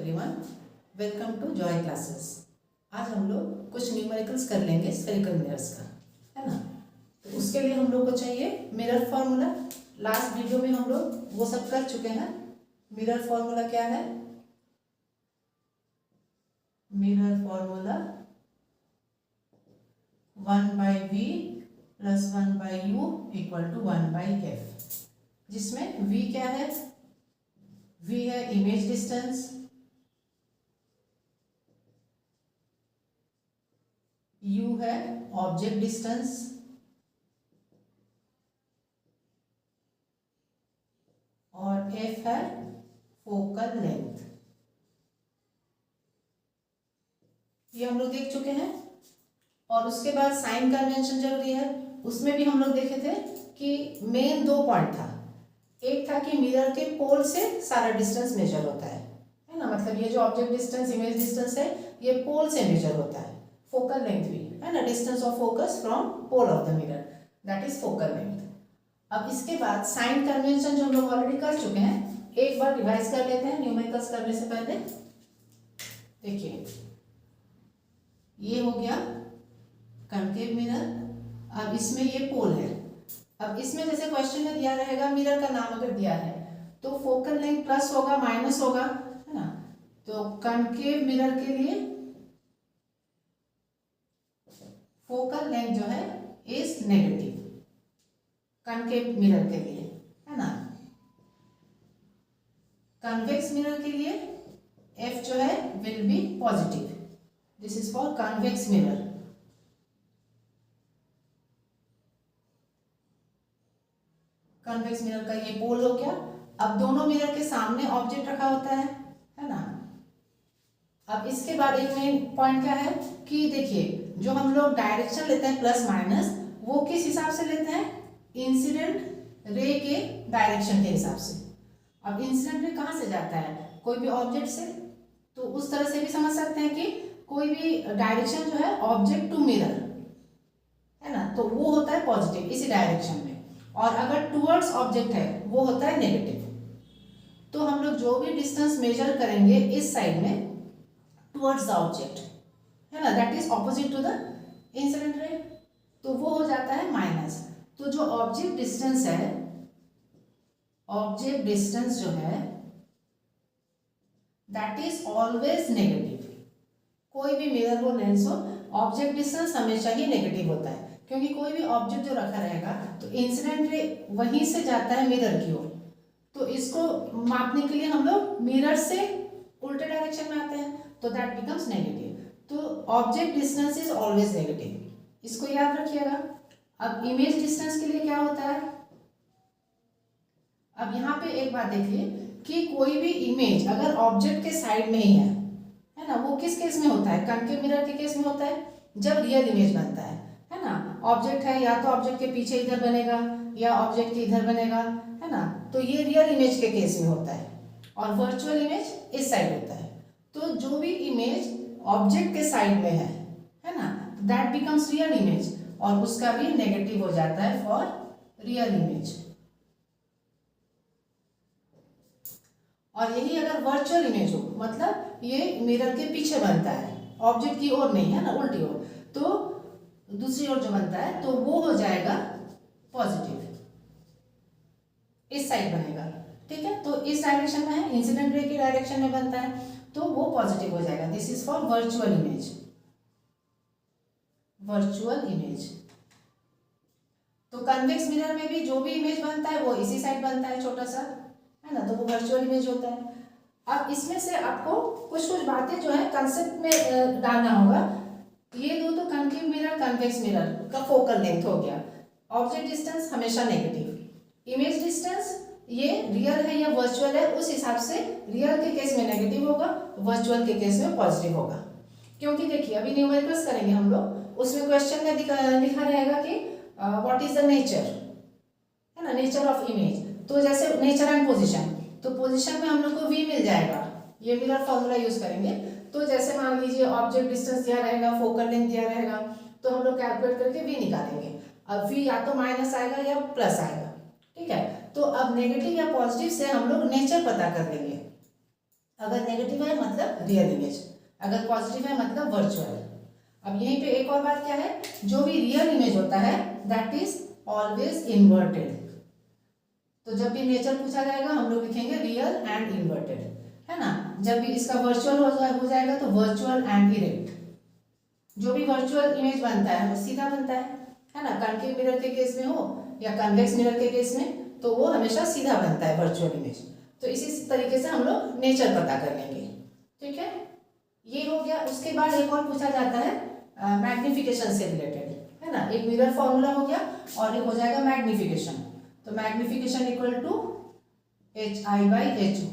Everyone, welcome to Joy classes. आज हम लोग कुछ न्यूमेरिकल्स कर लेंगे स्फेरिकल मिरर्स का, है ना। तो उसके लिए हम लोग को चाहिए मिरर फार्मूला। लास्ट वीडियो में हम लोग वो सब कर चुके हैं। मिरर फार्मूला क्या है? Mirror formula 1/v + 1/u = 1/f, जिसमें v क्या है? v है इमेज डिस्टेंस, u है ऑब्जेक्ट डिस्टेंस और f है फोकल लेंथ। ये हम लोग देख चुके हैं। और उसके बाद साइन कन्वेंशन जरूरी है। उसमें भी हम लोग देखे थे कि मेन 2 पॉइंट था। एक था कि मिरर के पोल से सारा डिस्टेंस मेजर होता है ना। मतलब ये जो ऑब्जेक्ट डिस्टेंस इमेज डिस्टेंस है ये पोल से मेजर होता है। फोकल लेंथ भी है ना, distance of focus from pole of the mirror, that is focal length. अब इसके बाद साइन कन्वेंशन जो हम लोग ऑलरेडी कर चुके हैं, एक बार रिवाइज कर लेते हैं न्यूमेरिकल्स करने से पहले। देखिए ये हो गया कनकेव मिरर। अब इसमें ये पोल है। अब इसमें जैसे क्वेश्चन में दिया रहेगा मिरर का नाम अगर दिया है तो फोकल लेंथ प्लस होगा माइनस होगा, है ना। तो कनकेव मिरर के लिए फोकल लेंथ जो है इज नेगेटिव, कनकेव मिरर के लिए, है ना। कन्वेक्स मिरर के लिए f जो है will be positive. This is for convex mirror. Convex mirror का ये पोल हो गया। अब दोनों मिरर के सामने ऑब्जेक्ट रखा होता है ना। अब इसके बाद एक मेन पॉइंट क्या है कि देखिए जो हम लोग डायरेक्शन लेते हैं प्लस माइनस, वो किस हिसाब से लेते हैं? इंसिडेंट रे के डायरेक्शन के हिसाब से। अब इंसिडेंट रे कहाँ से जाता है? कोई भी ऑब्जेक्ट से। तो उस तरह से भी समझ सकते हैं कि कोई भी डायरेक्शन जो है ऑब्जेक्ट टू मिरर, है ना, तो वो होता है पॉजिटिव इसी डायरेक्शन में। और अगर टुवर्ड्स ऑब्जेक्ट है वो होता है नेगेटिव। तो हम लोग जो भी डिस्टेंस मेजर करेंगे इस साइड में टुवर्ड्स द ऑब्जेक्ट, है ना, that is opposite to the incident ray, तो वो हो जाता है माइनस। तो जो ऑब्जेक्ट डिस्टेंस है, ऑब्जेक्ट डिस्टेंस जो है दैट इज ऑलवेज नेगेटिव। कोई भी मिरर हो लेंस हो, ऑब्जेक्ट डिस्टेंस हमेशा ही नेगेटिव होता है, क्योंकि कोई भी ऑब्जेक्ट जो रखा रहेगा तो इंसिडेंट रे वहीं से जाता है मिरर की ओर। तो इसको मापने के लिए हम लोग मिरर से उल्टे डायरेक्शन में आते हैं, तो दैट बिकम्स नेगेटिव। तो object distance is always negative, इसको याद रखिएगा। अब इमेज डिस्टेंस के लिए क्या होता है? अब यहाँ पे एक बात देखिए कि कोई भी इमेज अगर ऑब्जेक्ट के साइड में ही है ना, वो किस केस में होता है? कनकेव मिरर के केस में होता है जब रियल इमेज बनता है ना। ऑब्जेक्ट है या तो ऑब्जेक्ट के पीछे इधर बनेगा या ऑब्जेक्ट के इधर बनेगा, है ना। तो ये रियल इमेज के केस में होता है और वर्चुअल इमेज इस साइड होता है। तो जो भी इमेज ऑब्जेक्ट के साइड में है ना, दैट बिकम्स रियल इमेज और उसका भी नेगेटिव हो जाता है फॉर रियल इमेज। और यही अगर वर्चुअल इमेज हो, मतलब ये मिरर के पीछे बनता है, ऑब्जेक्ट की ओर नहीं, है ना, उल्टी ओर, तो दूसरी ओर जो बनता है तो वो हो जाएगा पॉजिटिव, इस साइड बनेगा, ठीक है। तो इस डायरेक्शन में है, इंसिडेंट रे की डायरेक्शन में बनता है, तो वो पॉजिटिव हो जाएगा। This is for virtual image. Virtual image तो कन्वेक्स मिरर में भी जो भी इमेज बनता है वो इसी साइड बनता है, छोटा सा, है ना, तो वो वर्चुअल इमेज होता है। अब इसमें से आपको कुछ कुछ बातें जो है कंसेप्ट में डालना होगा। ये दो तो कनकेव मिरर कन्वेक्स मिरर का फोकल लेंथ हो गया। ऑब्जेक्ट डिस्टेंस हमेशा नेगेटिव। इमेज डिस्टेंस ये रियल है या वर्चुअल है, उस हिसाब से रियल के केस में नेगेटिव होगा, वर्चुअल के केस में पॉजिटिव होगा। क्योंकि देखिए अभी न्यूमेरिकल्स करेंगे हम लोग, उसमें क्वेश्चन में लिखा रहेगा कि व्हाट इज द नेचर, है ना, नेचर ऑफ इमेज। तो जैसे नेचर एंड पोजीशन, तो पोजीशन में हम लोग को v मिल जाएगा, ये मिरर फॉर्मूला यूज करेंगे। तो जैसे मान लीजिए ऑब्जेक्ट डिस्टेंस दिया रहेगा, फोकल लेंथ दिया रहेगा, तो हम लोग कैलकुलेट करके v निकालेंगे। अब v या तो माइनस आएगा या प्लस आएगा, ठीक है। तो अब नेगेटिव या पॉजिटिव से हम लोग नेचर पता कर लेंगे, अगर नेगेटिव है मतलब रियल इमेज, अगर पॉजिटिव है मतलब वर्चुअल। अब यहीं पे एक और बात क्या है, जो भी रियल इमेज होता है दैट इज ऑलवेज इन्वर्टेड। तो जब भी नेचर पूछा जाएगा हम लोग लिखेंगे रियल एंड इन्वर्टेड, है ना। जब भी इसका वर्चुअल हो जाएगा तो वर्चुअल एंड इरेक्ट। जो भी वर्चुअल इमेज बनता है वो सीधा बनता है ना। कॉन्केव मिरर के केस में हो या कन्वेक्स मिरर के केस में तो वो हमेशा सीधा बनता है वर्चुअल इमेज। तो इसी तरीके से हम लोग नेचर पता कर लेंगे, ठीक है। ये हो गया। उसके बाद एक और पूछा जाता है मैग्निफिकेशन से रिलेटेड, है ना। एक मिरर फॉर्मूला हो गया और एक हो जाएगा मैग्निफिकेशन। तो मैग्निफिकेशन इक्वल टू HI/HO,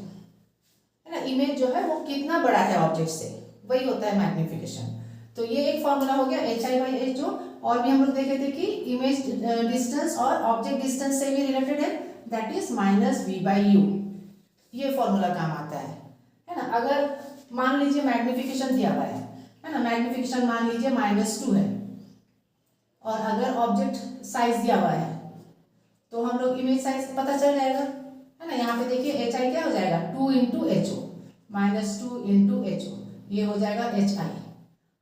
है ना। इमेज जो है वो कितना बड़ा है ऑब्जेक्ट से, वही होता है मैग्निफिकेशन। तो ये एक फॉर्मूला हो गया HI/HO। और भी हम लोग देखे थे कि इमेज डिस्टेंस और ऑब्जेक्ट डिस्टेंस से भी रिलेटेड है, दैट इज -V/U। ये फॉर्मूला काम आता है ना। अगर मान लीजिए मैग्निफिकेशन दिया हुआ है ना, मैग्निफिकेशन मान लीजिए -2 है और अगर ऑब्जेक्ट साइज दिया हुआ है तो हम लोग इमेज साइज पता चल जाएगा, है ना। यहाँ पे देखिए HI क्या हो जाएगा 2 × HO, -2 × HO, ये हो जाएगा HI।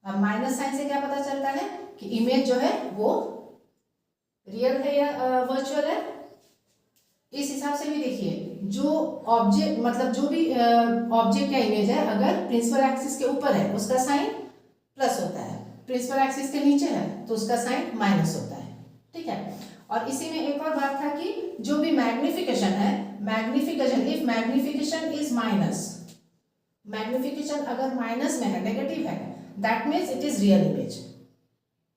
अब माइनस साइन से क्या पता चलता है कि इमेज जो है वो रियल है या वर्चुअल है। इस हिसाब से भी देखिए जो ऑब्जेक्ट मतलब जो भी ऑब्जेक्ट या इमेज है अगर प्रिंसिपल एक्सिस के ऊपर है उसका साइन प्लस होता है, प्रिंसिपल एक्सिस के नीचे है तो उसका साइन माइनस होता है, ठीक है। और इसी में एक और बात था कि जो भी मैग्निफिकेशन है, magnification if magnification is minus, magnification अगर माइनस में है, नेगेटिव है, that means it is real image,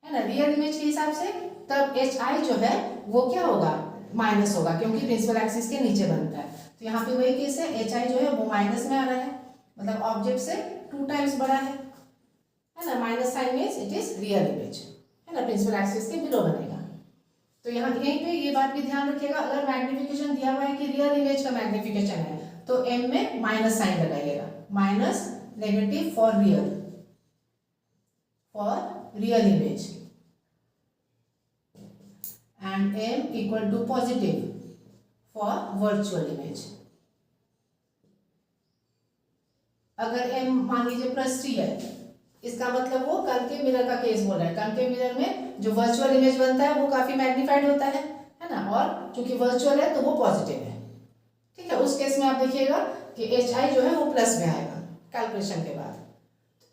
है ना। रियल इमेज के हिसाब से तब HI जो है वो क्या होगा माइनस होगा, क्योंकि प्रिंसिपल एक्सिस के नीचे बनता है। तो यहाँ पे वही केस है, HI जो है वो माइनस में आ रहा है, मतलब ऑब्जेक्ट से 2 टाइम्स बड़ा है ना। Minus sign means it is real image, है ना, प्रिंसिपल एक्सिस के बिलो बनेगा। तो यहाँ यहीं पे ये बात भी ध्यान रखिएगा, अगर मैग्निफिकेशन दिया हुआ है कि रियल इमेज का मैग्निफिकेशन है तो M में माइनस साइन लगाइएगा, minus negative for real image and M equal to positive for virtual image। अगर M मान लीजिए +3 है, इसका मतलब वो कॉन्केव मिरर का केस बोल रहा है। कॉन्केव मिरर में जो वर्चुअल इमेज बनता है वो काफी मैग्नीफाइड होता है ना, और चूंकि वर्चुअल है तो वो पॉजिटिव है, ठीक है। उस केस में आप देखिएगा कि HI जो है वो प्लस में आएगा कैलकुलेशन के बाद।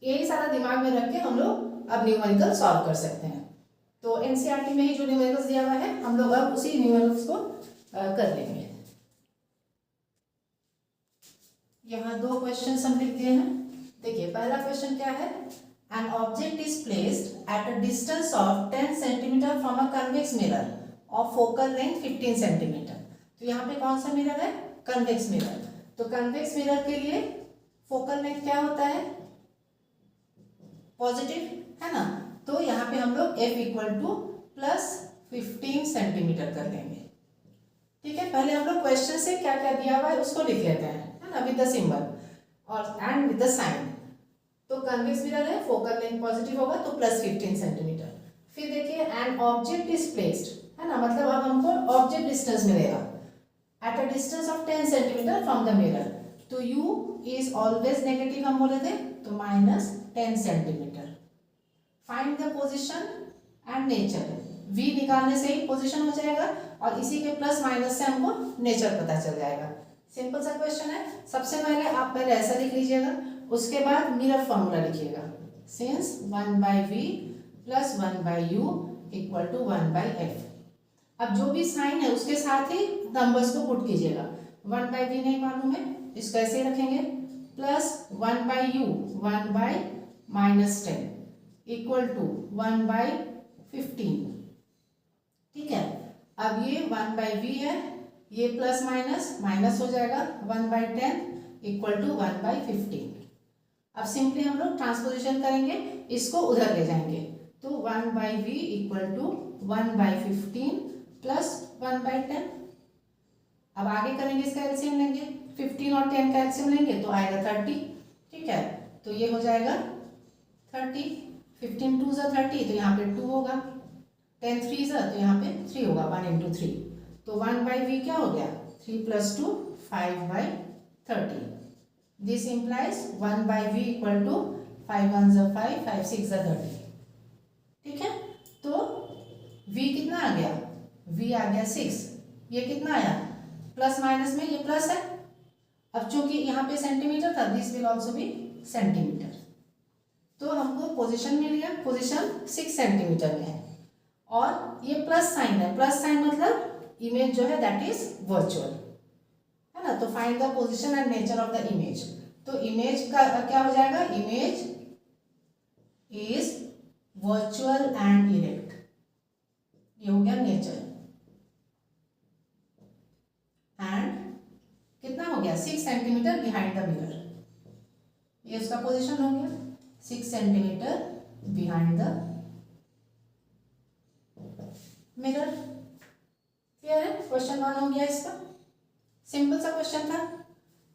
यही सारा दिमाग में रख के हम लोग अब न्यूमेरिकल सॉल्व कर सकते हैं। तो एनसीईआरटी में ही जो न्यूमेरिकल्स दिया हुआ है हम लोग अब उसी न्यूमेरिकल्स को कर लेंगे। यहाँ 2 क्वेश्चन हम लिख दिए हैं। देखिए पहला क्वेश्चन क्या है, an object is placed at a distance of 10 centimetre from a convex mirror of focal length 15 centimetre. तो यहाँ पे कौन सा मिरर है, कन्वेक्स मिरर। तो कन्वेक्स मिरर के लिए फोकल लेंथ क्या होता है, पॉजिटिव, है ना। तो यहाँ पे हम लोग F इक्वल टू +15 सेंटीमीटर कर लेंगे, ठीक है। पहले हम लोग क्वेश्चन से क्या क्या दिया हुआ है उसको लिख लेते हैं, है ना, विद द सिंबल और एंड विद द साइन। तो कन्वेक्स मिरर है, फोकल लेंथ पॉजिटिव होगा तो +15 सेंटीमीटर। फिर देखिए एन ऑब्जेक्ट इज प्लेस्ड, है ना, मतलब अब हमको ऑब्जेक्ट डिस्टेंस मिलेगा at a distance of 10 centimetre from the mirror. तो U इज ऑलवेज नेगेटिव हम बोले थे, तो -10 centimetre. Find the position and nature, V निकालने से ही पोजीशन हो जाएगा और इसी के प्लस माइनस से हमको नेचर पता चल जाएगा। सिंपल सा क्वेश्चन है। सबसे पहले आप पहले ऐसा लिख लीजिएगा, उसके बाद मिरर फॉर्मूला लिखिएगा, सिंस 1/V + 1/U = 1/F। अब जो भी साइन है उसके साथ ही नंबर्स को पुट कीजिएगा। 1/V नहीं मालूम है, इसको ऐसे ही रखेंगे, प्लस 1/U 1/-10 = 1/15, ठीक है। अब ये 1/V है, ये प्लस माइनस हो जाएगा, 1/10 = 1/15। अब सिंपली हम लोग ट्रांसपोजिशन करेंगे, इसको उधर ले जाएंगे, तो 1/V = 1/15 + 1/10। अब आगे करेंगे, इसका एलसीएम लेंगे, 15 और 10 का एलसीएम लेंगे तो आएगा 30, ठीक है। तो ये हो जाएगा 30, 15 2 = 30 तो यहाँ पे 2 होगा, 10 3 तो यहाँ पे 3 होगा, 1 × 3। तो 1/V क्या हो गया, 3 + 2 5/30। This implies 1/v equal to 5 1 ज़ा 5 5 6 ज़ा 30। ठीक है, तो v कितना आ गया, v आ गया 6। ये कितना आया, प्लस माइनस में ये प्लस है। अब चूंकि यहाँ पे सेंटीमीटर था, this will also be centimetre. तो हमको पोजीशन मिल गया, पोजीशन 6 सेंटीमीटर में है और ये प्लस साइन है। प्लस साइन मतलब इमेज जो है दैट इज वर्चुअल, है ना। तो find the position and nature of the image. तो इमेज का क्या हो जाएगा, image is virtual and erect. ये हो गया नेचर। एंड कितना हो गया, 6 सेंटीमीटर बिहाइंड द मिरर। ये उसका पोजीशन हो गया 6 centimetre behind the mirror. Clear है, क्वेश्चन 1 हो गया इसका, सिंपल सा क्वेश्चन था।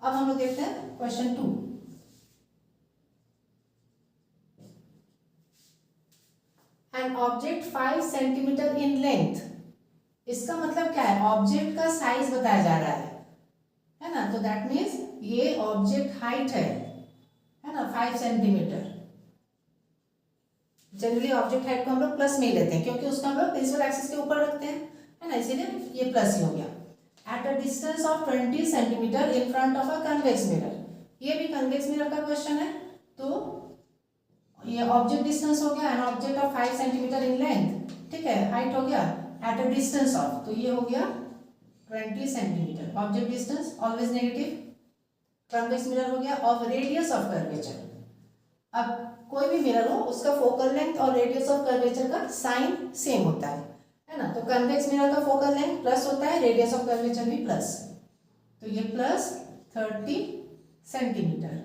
अब हम लोग देखते हैं question 2। An object 5 centimetre in length. इसका मतलब क्या है, ऑब्जेक्ट का साइज बताया जा रहा है ना। तो दैट मीन्स ये ऑब्जेक्ट हाइट है ना 5 सेंटीमीटर। जनरली ऑब्जेक्ट हाइट को हम लोग प्लस में ही लेते हैं क्योंकि उसको हम लोग प्रिंसिपल एक्सिस के ऊपर रखते हैं, है ना, इसीलिए ये प्लस ही हो गया। At a distance of 20 centimetre in front of a convex mirror. ये भी कन्वेक्स मिरर का क्वेश्चन है। तो ये ऑब्जेक्ट डिस्टेंस हो गया, an object of 5 centimetre in length, ठीक है, हाइट हो गया, एट अ डिस्टेंस ऑफ, तो ये हो गया 20 centimetre. Object distance always negative. Convex mirror हो गया ऑफ रेडियस ऑफ कर्वेचर। अब कोई भी मिरर हो उसका फोकल लेंथ और रेडियस ऑफ कर्वेचर का साइन सेम होता है ना। तो कन्वेक्स मिरर का फोकल लेंथ प्लस होता है, रेडियस ऑफ कर्वेचर भी प्लस। तो ये प्लस 30 सेंटीमीटर।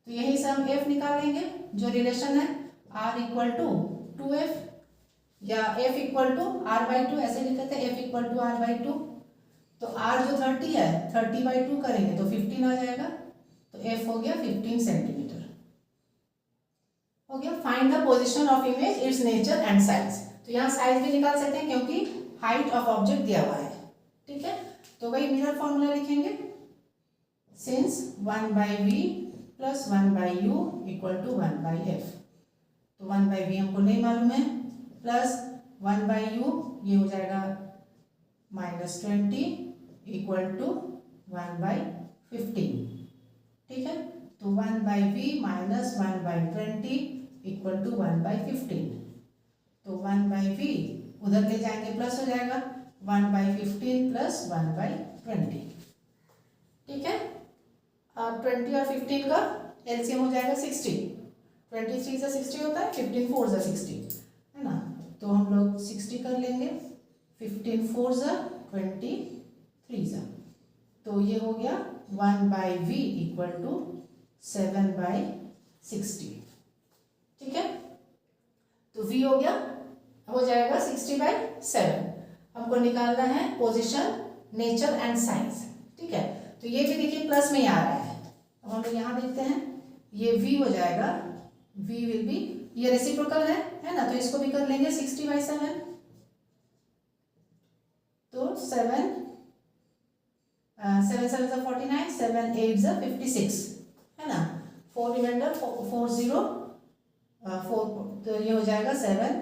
तो यही से हम f निकालेंगे, जो रिलेशन है r इक्वल टू 2f या f इक्वल टू r/2, ऐसे लिख लेते हैं f इक्वल टू r/2। तो r जो 30 है 30/2 करेंगे तो 15 आ जाएगा। तो f हो गया 15 सेंटीमीटर हो गया। Find the position of image, its nature and size. तो यहाँ साइज भी निकाल सकते हैं क्योंकि हाइट ऑफ ऑब्जेक्ट दिया हुआ है, ठीक है। तो वही मिरर फॉर्मूला लिखेंगे, since 1/v plus 1/u equal to 1/f। तो 1/v हमको नहीं मालूम है, प्लस 1/u ये हो जाएगा -20 इक्वल टू 1/15, ठीक है। तो 1/v माइनस 1/20 इक्वल टू 1/15। तो 1/v उधर ले जाएंगे प्लस हो जाएगा 1/15 प्लस 1/20, ठीक है। अब 20 और 15 का एलसीएम हो जाएगा 60। 23 से 60 होता है, 15 4 से 60, है ना। तो हम लोग 60 कर लेंगे, 15 4 से 23 से। तो ये हो गया 1/v इक्वल टू 7/60, ठीक है। तो v हो गया, हो जाएगा 60/7। हमको निकालना है पोजीशन, नेचर एंड साइज, ठीक है। तो ये भी देखिए प्लस में ही आ रहा है। अब हम लोग यहाँ देखते हैं, ये v हो जाएगा, v विल बी, ये रेसिप्रोकल है ना, तो इसको भी कर लेंगे 60/7। तो 7 7 7 से 49, 7 8 से 56, है ना। 4 रिमाइंडर 4 0 4, तो ये हो जाएगा 7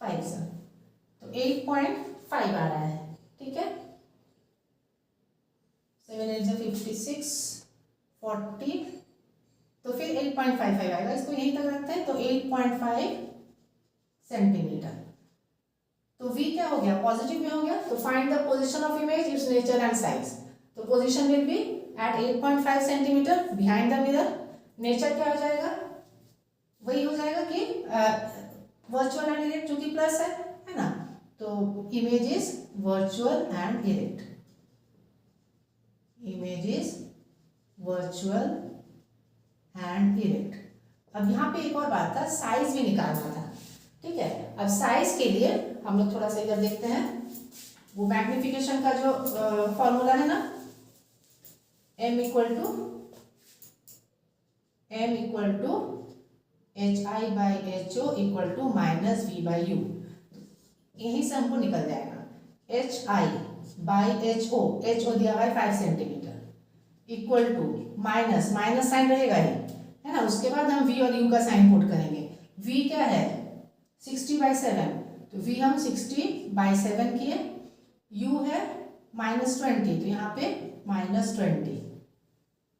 5 से। तो 8.5 आ रहा है, ठीक है। 7 8 से 56 40, तो फिर 8.55 आएगा। इसको यहीं तक रखते हैं, तो 8.5 सेंटीमीटर। तो v क्या हो गया, पॉजिटिव में हो गया। तो find the position of image, its nature and size. तो position will be at 8.5 centimetre behind the mirror. Nature क्या हो जाएगा, वही हो जाएगा कि वर्चुअल एंड इरेक्ट, चूंकि प्लस है ना। तो image is virtual and erect, image is virtual and erect. अब यहाँ पे एक और बात था, साइज भी निकालना था, ठीक है। अब साइज के लिए हम लोग थोड़ा सा इधर देखते हैं, वो मैग्निफिकेशन का जो फॉर्मूला है ना, m equal to HI/HO equal to -v/u। यहीं से हमको निकल जाएगा HI/HO, HO दिया हुआ है 5 centimetre, equal to minus, minus sign रहेगा ही, है ना। उसके बाद हम v और u का साइन पुट करेंगे। v क्या है 60/7, तो v हम 60/7 किए, u है -20, तो यहाँ पे -20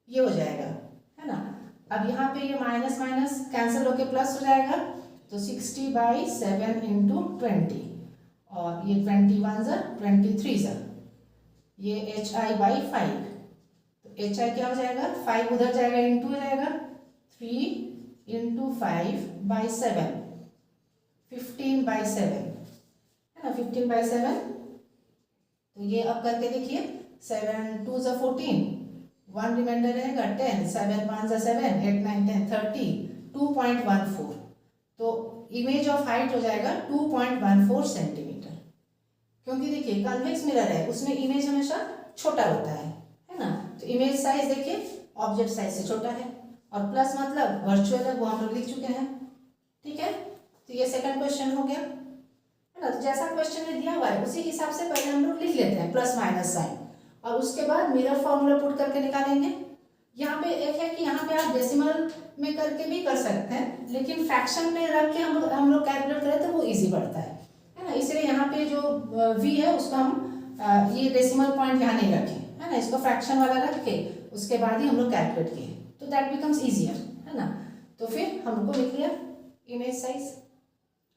ये हो जाएगा, है ना। अब यहाँ पे ये माइनस माइनस कैंसिल होके प्लस हो जाएगा, तो 60/7 इंटू 20, और ये 21 ज़ा 23 ज़ा, ये HI/5, तो HI क्या हो जाएगा 5 उधर जाएगा इंटू हो जाएगा 3 इंटू 5/7, 15/7, है ना। 15/7, तो ये अब करके देखिए 7 2 ज़ा 14, 1 रिमाइंडर रहेगा 10, 7 1 ज़ा 7, 8 9 10 30, 2.14, तो इमेज ऑफ हाइट हो जाएगा 2.14 सेंटीमीटर। क्योंकि देखिए कन्वेक्स मिरर है, उसमें इमेज हमेशा छोटा होता है ना। तो इमेज साइज देखिए ऑब्जेक्ट साइज से छोटा है, और प्लस मतलब वर्चुअल है, वो हम लोग लिख चुके हैं, ठीक है। तो ये सेकंड क्वेश्चन हो गया, है ना। तो जैसा क्वेश्चन में दिया हुआ है उसी हिसाब से पहले हम लोग लिख लेते हैं प्लस माइनस साइन, और उसके बाद मिरर फॉर्मूला पुट करके निकालेंगे। यहाँ पे एक है कि यहाँ पे आप डेसिमल में करके भी कर सकते हैं, लेकिन फ्रैक्शन में रख के हम लोग कैलकुलेट करें तो वो इजी पड़ता है ना। इसलिए यहाँ पे जो v है उसको हम ये डेसिमल पॉइंट यहाँ नहीं रखें, है ना। इसको फ्रैक्शन वाला रख के उसके बाद ही हम लोग कैलकुलेट किए, तो दैट बिकम्स ईजियर, है ना। तो फिर हमको लिख लिया इमेज साइज।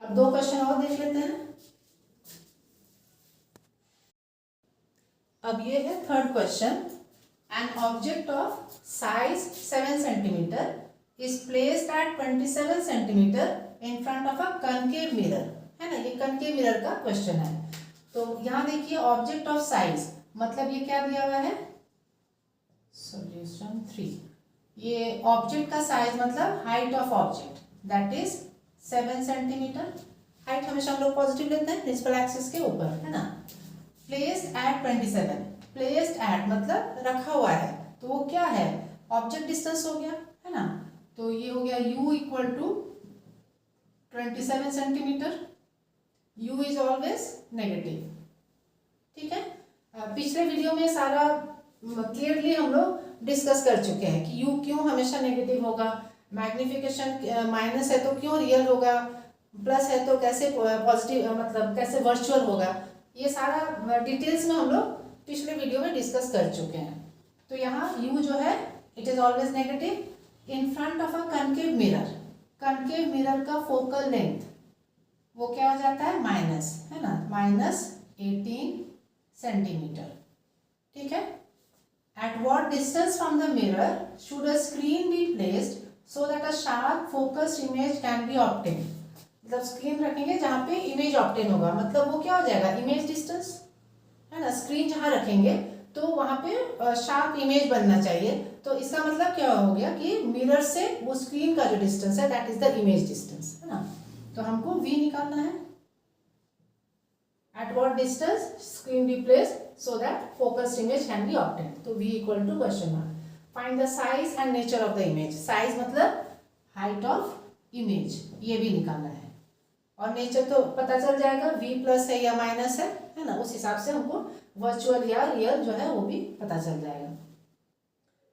अब दो क्वेश्चन और देख लेते हैं। अब ये है third question. An object of size 7 centimeter is placed at 27 centimeter in front of a concave mirror, है ना। ये concave mirror का क्वेश्चन है। तो यहाँ देखिए ऑब्जेक्ट ऑफ साइज मतलब ये क्या दिया हुआ है, सॉल्यूशन 3, ये ऑब्जेक्ट का साइज मतलब height of object that is 7 centimetre. Height हमेशा हम लोग पॉजिटिव लेते हैं प्रिंसिपल एक्सिस के ऊपर, है ना। प्लेस्ड एट 27, प्लेस्ड एट मतलब रखा हुआ है, तो वो क्या है ऑब्जेक्ट डिस्टेंस हो गया, है ना। तो ये हो गया u equal to 27 centimetre, u is always negative, ठीक है। पिछले वीडियो में सारा क्लियरली हम लोग डिस्कस कर चुके हैं कि u क्यों हमेशा नेगेटिव होगा, मैग्निफिकेशन माइनस है तो क्यों रियल होगा, प्लस है तो कैसे पॉजिटिव मतलब कैसे वर्चुअल होगा, ये सारा डिटेल्स में हम लोग पिछले वीडियो में डिस्कस कर चुके हैं। तो यहाँ u जो है it is always negative in front of a concave mirror. Concave mirror का फोकल लेंथ वो क्या हो जाता है माइनस, है ना, -18 सेंटीमीटर, ठीक है। At what distance from the mirror should a screen be placed so that a sharp focused image can be obtain. मतलब स्क्रीन रखेंगे जहाँ पे इमेज ऑब्टेन होगा, मतलब वो क्या हो जाएगा इमेज डिस्टेंस, है ना। स्क्रीन जहाँ रखेंगे तो वहाँ पे शार्प इमेज बनना चाहिए, तो इसका मतलब क्या हो गया कि मिरर से वो स्क्रीन का जो डिस्टेंस है that is the image distance, है ना। तो हमको v निकालना है। At what distance screen be placed so that focused image can be obtain, तो v equal to question mark. Find the size and nature of the image. Size मतलब height of image, ये भी निकालना है, और nature तो पता चल जाएगा v प्लस है या माइनस है ना। उस हिसाब से हमको वर्चुअल या रियल जो है वो भी पता चल जाएगा।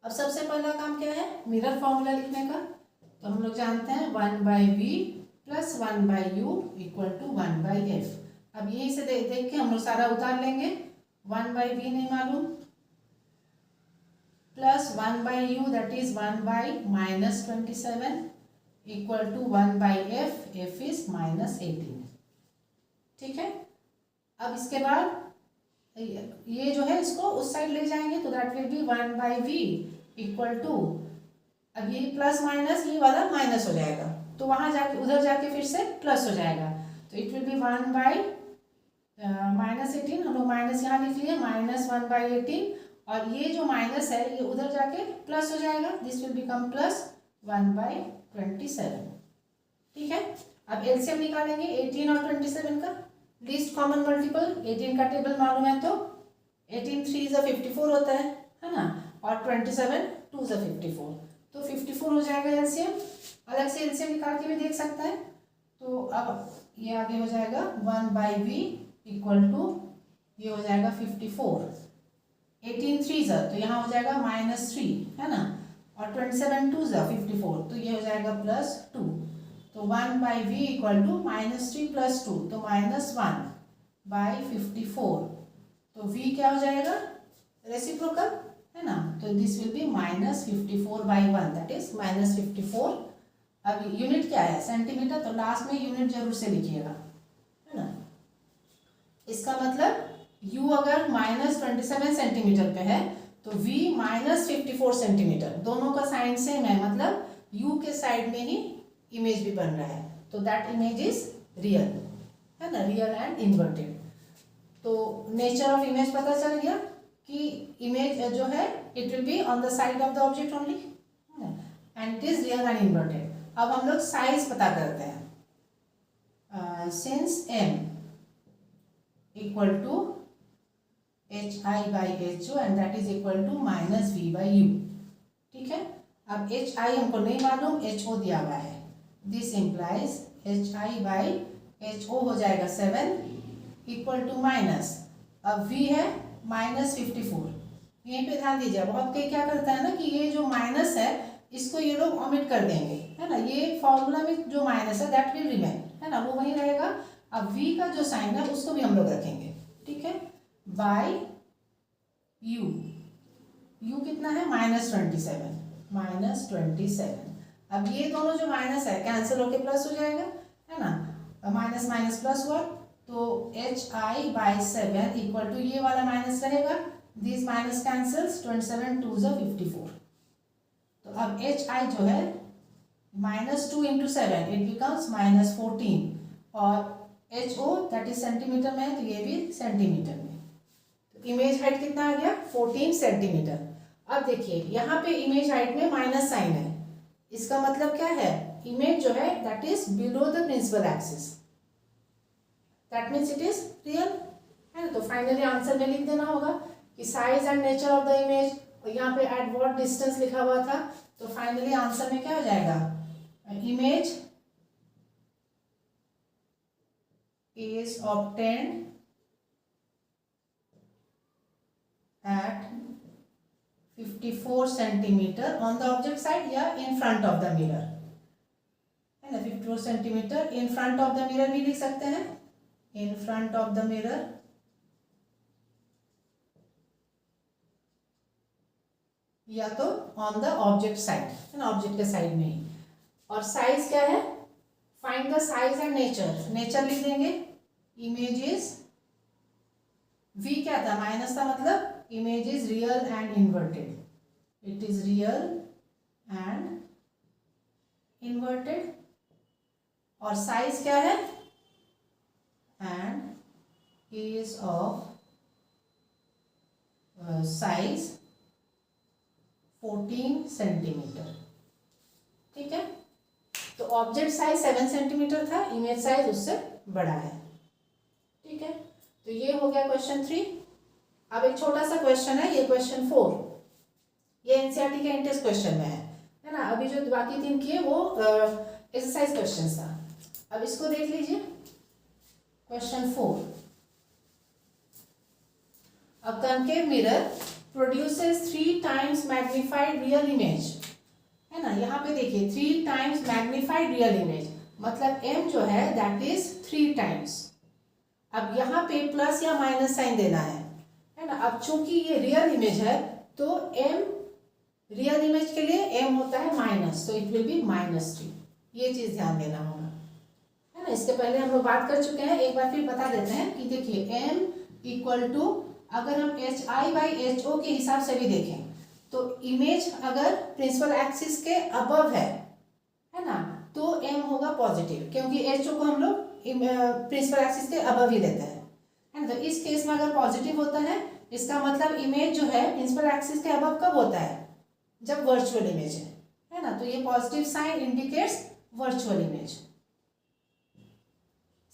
अब सबसे पहला काम क्या है मिरर फॉर्मूला लिखने का। तो हम लोग जानते हैं 1/v plus 1/u equal to 1/f। अब यहीं से देख के हम लोग सारा उतार लेंगे। 1/v नहीं मालूम, plus 1/u that is 1/-27 equal to 1/f, f is -18, ठीक है। अब इसके बाद ये जो है इसको उस साइड ले जाएंगे तो that will be 1/v equal to, अब ये प्लस माइनस ये वाला माइनस हो जाएगा, तो वहाँ जाके उधर जाके फिर से प्लस हो जाएगा, तो इट विल बी 1/-18। हम लोग माइनस यहाँ लिख लिए -1/18, और ये जो माइनस है ये उधर जाके प्लस हो जाएगा, दिस विल बिकम प्लस 1/27, ठीक है। अब एलसीएम निकालेंगे 18 और 27 का। लीस्ट कॉमन मल्टीपल 18 का टेबल मालूम है तो 18 3 ज़ा 54 होता है ना, और 27 2 ज़ा 54, तो 54 हो जाएगा एलसीएम। अलग से एलसीएम निकाल के भी देख सकता है। तो अब ये आगे हो जाएगा 1/v इक्वल टू ये हो जाएगा 54 18 3 तो यहाँ हो जाएगा -3, है ना, और 27 2 54, तो ये हो जाएगा +2। तो 1/v इक्वल टू -3 + 2, तो -1/54। तो v क्या हो जाएगा, रेसिप्रोकल, है ना, तो this will be -54/1, that is -54। अब यूनिट क्या है, सेंटीमीटर, तो लास्ट में यूनिट जरूर से लिखिएगा, है ना। इसका मतलब u अगर -27 सेंटीमीटर पे है तो v -54 सेंटीमीटर, दोनों का साइन सेम है, मतलब u के साइड में ही इमेज भी बन रहा है, तो दैट इमेज इज रियल, है ना, रियल एंड इन्वर्टेड। तो नेचर ऑफ इमेज पता चल गया कि इमेज जो है it will be on the side of the object only and it is real and inverted. अब हम लोग साइज पता करते हैं। Since m equal to hi/ho and that is equal to -v/u, ठीक है। अब hi हमको नहीं मालूम, ho दिया हुआ है, दिस इम्प्लाइज hi/ho हो जाएगा 7 इक्वल टू माइनस, अब v है -54। यहीं पे ध्यान दीजिए, बहुत कोई क्या करता है ना कि ये जो माइनस है इसको ये लोग ओमिट कर देंगे, है ना, ये फॉर्मूला में जो माइनस है दैट विल रिमेन, है ना, वो वहीं रहेगा। अब v का जो साइन है उसको भी हम लोग रखेंगे, ठीक है, बाय u कितना है, -27। अब ये दोनों जो माइनस है कैंसिल होके प्लस हो जाएगा, है ना, माइनस माइनस प्लस हुआ, तो hi/7 इक्वल टू ये वाला माइनस रहेगा, दिस माइनस कैंसल्स, 27 2 54। तो अब hi जो है -2 × 7 इट बिकम्स -14, और ho दैट इज सेंटीमीटर में है, तो ये भी सेंटीमीटर में। तो इमेज हाइट कितना आ गया, 14 सेंटीमीटर। अब देखिए यहाँ पे इमेज हाइट में माइनस साइन है, इसका मतलब क्या है, इमेज जो है that is below the principal axis, that means it is real, है ना। तो फाइनली आंसर में लिख देना होगा कि size and nature of the image, और यहाँ पे एट व्हाट डिस्टेंस लिखा हुआ था, तो फाइनली आंसर में क्या हो जाएगा, image is obtained at 54 centimetre on the object side या in front of the mirror, है ना, 54 centimetre in front of the mirror भी लिख सकते हैं, in front of the mirror, या तो ऑन द ऑब्जेक्ट साइड, है ना, ऑब्जेक्ट के साइड में ही। और साइज क्या है, find the size and nature लिख देंगे, इमेज इज, v क्या था, माइनस था, मतलब image is real and inverted, it is real and inverted। और size क्या है, and is of size 14 centimetre, ठीक है। तो ऑब्जेक्ट साइज 7 सेंटीमीटर था, इमेज साइज उससे बड़ा है, ठीक है। तो ये हो गया क्वेश्चन 3। अब एक छोटा सा क्वेश्चन है, ये क्वेश्चन 4, ये एनसीईआरटी के इंटेंस क्वेश्चन में है ना। अभी जो बाकी 3 किए वो एक्सरसाइज क्वेश्चन था। अब इसको देख लीजिए, question 4, a concave mirror produces 3 times magnified real image, है ना। यहाँ पे देखिए 3 टाइम्स मैग्नीफाइड रियल इमेज, मतलब m जो है दैट इज 3 टाइम्स। अब यहाँ पे प्लस या माइनस साइन देना है ना। अब चूंकि ये रियल इमेज है तो m, रियल इमेज के लिए m होता है माइनस, तो इट विल बी -3, ये चीज ध्यान देना होगा, है ना। इसके पहले हम लोग बात कर चुके हैं, एक बार फिर बता देते हैं कि देखिए m इक्वल टू, अगर हम hi/ho के हिसाब से भी देखें तो इमेज अगर प्रिंसिपल एक्सिस के अबव है ना, तो m होगा पॉजिटिव, क्योंकि ho को हम लोग प्रिंसिपल एक्सिस के अबव ही लेते हैं, है ना। तो इस केस में अगर पॉजिटिव होता है, इसका मतलब इमेज जो है प्रिंसिपल एक्सिस के अबव कब होता है, जब वर्चुअल इमेज है ना। तो ये positive sign indicates virtual image.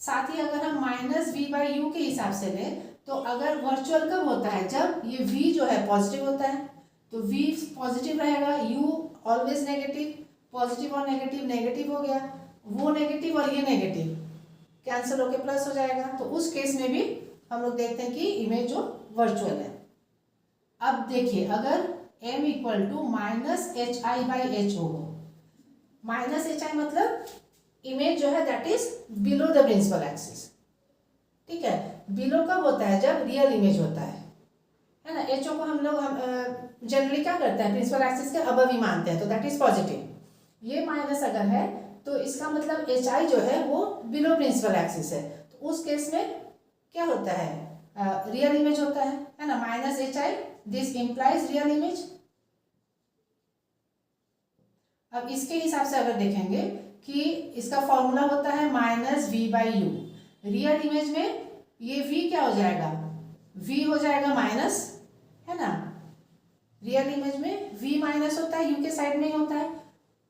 साथ ही अगर हम -v/u के हिसाब से लें तो अगर वर्चुअल कब होता है, जब ये v जो है पॉजिटिव होता है, तो v पॉजिटिव रहेगा, u ऑलवेज नेगेटिव, पॉजिटिव और नेगेटिव नेगेटिव हो गया, वो नेगेटिव और ये नेगेटिव कैंसिल होके प्लस हो जाएगा। तो उस केस में भी हम लोग देखते हैं कि इमेज जो वर्चुअल है। अब देखिए अगर m equal to minus H I by H O हो, माइनस एच आई मतलब इमेज जो है that is below the principal axis, ठीक है। बिलो कब होता है? जब रियल इमेज होता है ना। एच ओ को हम लोग जनरली क्या करते हैं, प्रिंसिपल एक्सिस के अबव ही मानते हैं, तो दैट इज पॉजिटिव। ये माइनस अगर है तो इसका मतलब एच आई जो है वो बिलो प्रिंसिपल एक्सिस है, तो उस केस में क्या होता है, रियल इमेज होता है ना। Minus H I, this implies real image. अब इसके हिसाब से अगर देखेंगे कि इसका फॉर्मूला होता है minus we by U. Real image में ये v क्या हो जाएगा, v हो जाएगा माइनस, है ना। रियल इमेज में v माइनस होता है, u के साइड में ही होता है,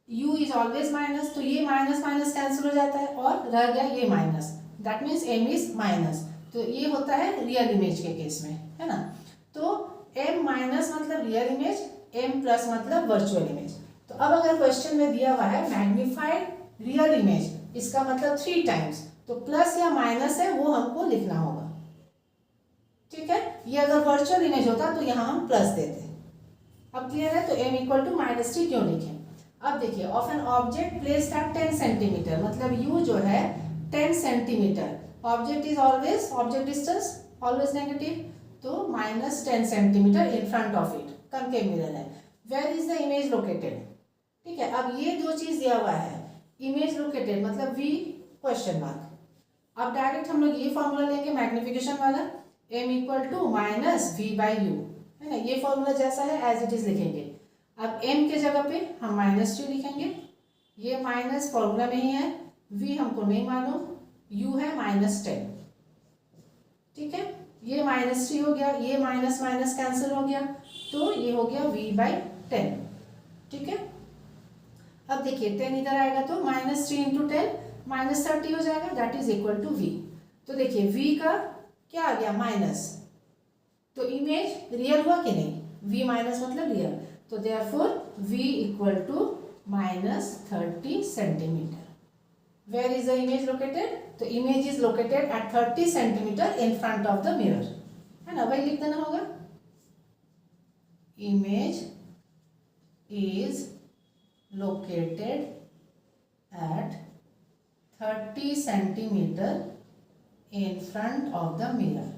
u इज ऑलवेज माइनस, तो ये माइनस माइनस कैंसिल हो जाता है और रह गया ये minus, that means m is minus. तो ये होता है रियल इमेज के केस में, है ना। तो m माइनस मतलब रियल इमेज, m प्लस मतलब वर्चुअल इमेज। तो अब अगर क्वेश्चन में दिया हुआ है मैग्नीफाइड रियल इमेज, इसका मतलब 3 टाइम्स, तो प्लस या माइनस है वो हमको लिखना होगा, ठीक है। ये अगर वर्चुअल इमेज होता तो यहाँ हम प्लस देते। अब क्लियर है? तो m इक्वल टू माइनस 3 क्यों लिखें। अब देखिए of an object placed at 10 centimetre, मतलब u जो है 10 centimetre, object is always, object distance always negative, तो minus 10 centimetre in front of it, concave mirror है। Where is the image located, ठीक है। अब ये दो चीज दिया हुआ है, इमेज लोकेटेड मतलब v क्वेश्चन मार्क। अब डायरेक्ट हम लोग ये फॉर्मूला लेंगे मैग्निफिकेशन वाला, m equal to minus we by you, है ना। ये फॉर्मूला जैसा है एज इट इज लिखेंगे। अब m के जगह पे हम -2 लिखेंगे, ये माइनस फॉर्मूला में ही है, v हमको नहीं मालूम, u है -10, ठीक है। ये -3 हो गया, ये माइनस माइनस कैंसिल हो गया, तो ये हो गया v बाई 10, ठीक है। अब देखिए 10 इधर आएगा तो -3 इंटू 10 -30 हो जाएगा, that is equal to v। तो देखिए v का क्या आ गया माइनस, तो इमेज रियल हुआ कि नहीं, v माइनस मतलब रियल, तो therefore v equal to -30 centimetre. Where is the image located, तो image is located at 30 centimetre in front of the mirror, है ना, वही लिख देना होगा। Image is located at 30 centimeter in front of the mirror,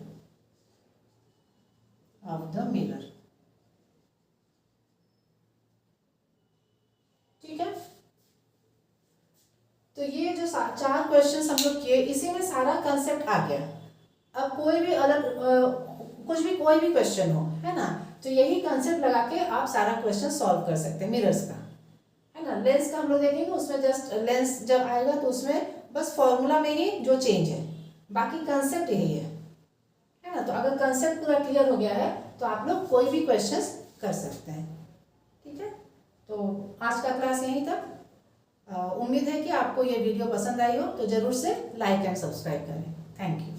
ठीक है। तो ये जो 4 क्वेश्चंस हम लोग किए, इसी में सारा कंसेप्ट आ गया। अब कोई भी अलग कोई भी क्वेश्चन हो, है ना, तो यही कंसेप्ट लगा के आप सारा क्वेश्चन सॉल्व कर सकते हैं मिरर्स का, है ना। लेंस का हम लोग देखेंगे, उसमें जस्ट लेंस जब आएगा तो उसमें बस फॉर्मूला में ही जो चेंज है, बाकी कंसेप्ट यही है ना। तो अगर कंसेप्ट पूरा क्लियर हो गया है तो आप लोग कोई भी क्वेश्चंस कर सकते हैं, ठीक है। तो आज का क्लास यहीं तक। उम्मीद है कि आपको ये वीडियो पसंद आई हो, तो जरूर से लाइक एंड सब्सक्राइब करें। Thank you.